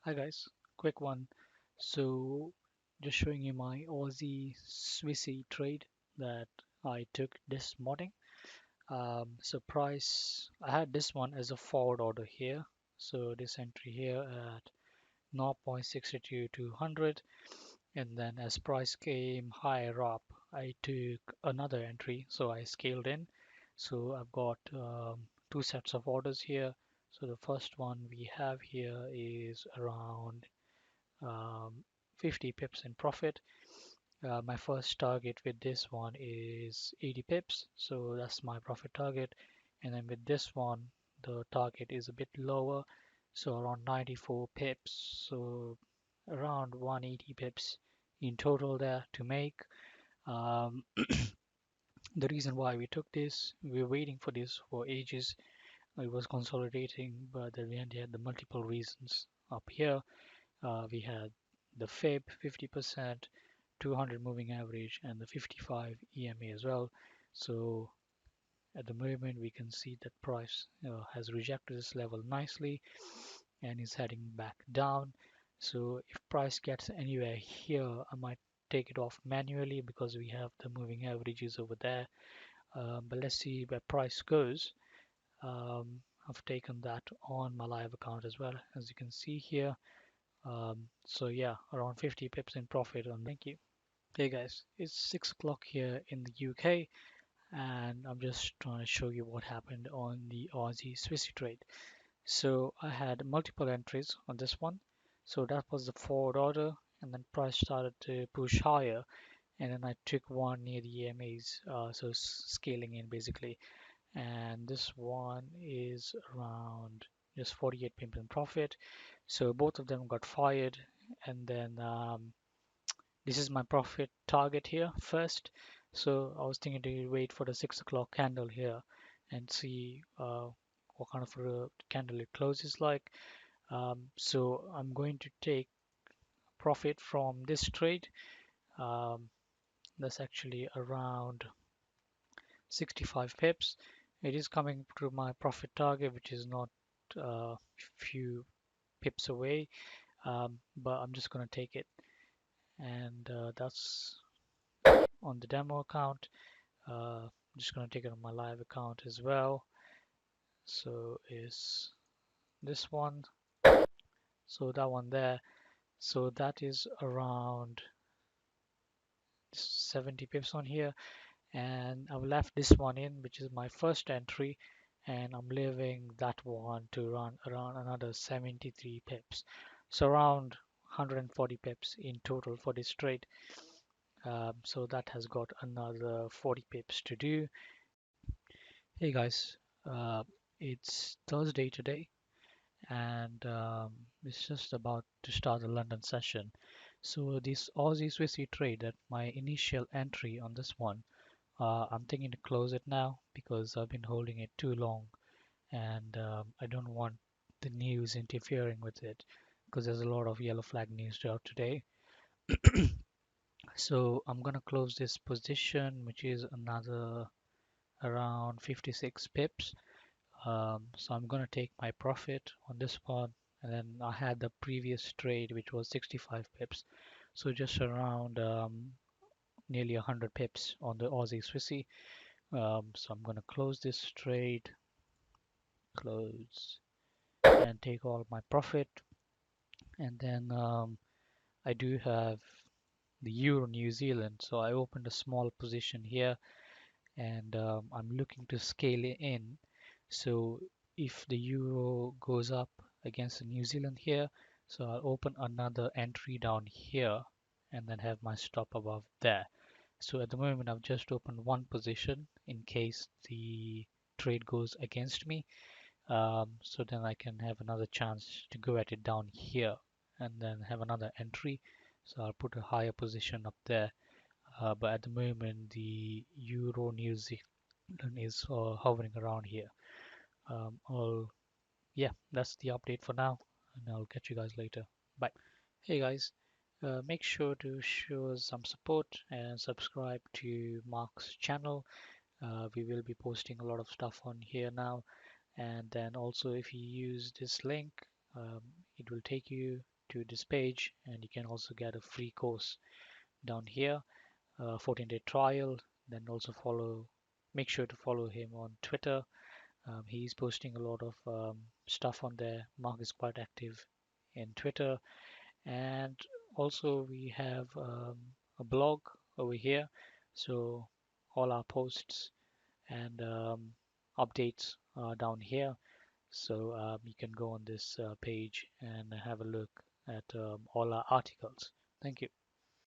Hi guys, quick one. So just showing you my Aussie Swissy trade that I took this morning. So price, I had this one as a forward order here. So this entry here at 0.62 to 100, and then as price came higher up, I took another entry. So I scaled in. So I've got two sets of orders here. So the first one we have here is around um, 50 pips in profit. My first target with this one is 80 pips, so that's my profit target. And then with this one, the target is a bit lower, so around 94 pips, so around 180 pips in total there to make. Um, the reason why we took this, we were waiting for this for ages. It was consolidating, but then we had the multiple reasons up here. We had the fib 50%, 200 moving average, and the 55 EMA as well. So at the moment, we can see that price has rejected this level nicely and is heading back down. So if price gets anywhere here, I might take it off manually because we have the moving averages over there. But let's see where price goes. I've taken that on my live account as well, as you can see here. So yeah, around 50 pips in profit on. Thank you. Hey guys, it's 6 o'clock here in the UK, and I'm just trying to show you what happened on the Aussie Swissy trade. So I had multiple entries on this one. So that was the forward order, and then price started to push higher, and then I took one near the EMAs, so scaling in basically. And this one is around just 48 pip in profit. So both of them got fired, and then this is my profit target here first. So I was thinking to wait for the 6 o'clock candle here and see what kind of a candle it closes like. So I'm going to take profit from this trade. Um, that's actually around 65 pips. It is coming to my profit target, which is not a few pips away, but I'm just going to take it. And that's on the demo account. I'm just going to take it on my live account as well. So is this one. So that one there. So that is around 70 pips on here. And I've left this one in, which is my first entry. And I'm leaving that one to run around another 73 pips. So around 140 pips in total for this trade. So that has got another 40 pips to do. Hey guys, uh, it's Thursday today, and it's just about to start the London session. So this Aussie Swissy trade, that my initial entry on this one, I'm thinking to close it now because I've been holding it too long, and I don't want the news interfering with it because there's a lot of yellow flag news throughout today. So I'm gonna close this position, which is another around 56 pips. So I'm gonna take my profit on this one, and then I had the previous trade which was 65 pips, so just around nearly 100 pips on the Aussie Swissy. So I'm gonna close this trade, close, and take all my profit. And then I do have the Euro New Zealand, so I opened a small position here, and I'm looking to scale it in. So if the euro goes up against the New Zealand here, so I'll open another entry down here and then have my stop above there. So at the moment I've just opened one position in case the trade goes against me. So then I can have another chance to go at it down here and then have another entry. So I'll put a higher position up there. But at the moment the euro New Zealand is hovering around here. I'll Yeah, that's the update for now, and I'll catch you guys later. Bye. Hey guys, make sure to show some support and subscribe to Mark's channel. We will be posting a lot of stuff on here now, and then also if you use this link, it will take you to this page, and you can also get a free course down here, 14-day trial. Then also make sure to follow him on Twitter. He's posting a lot of stuff on there. Mark is quite active in Twitter, and also we have a blog over here. So all our posts and updates are down here. So you can go on this page and have a look at all our articles. Thank you.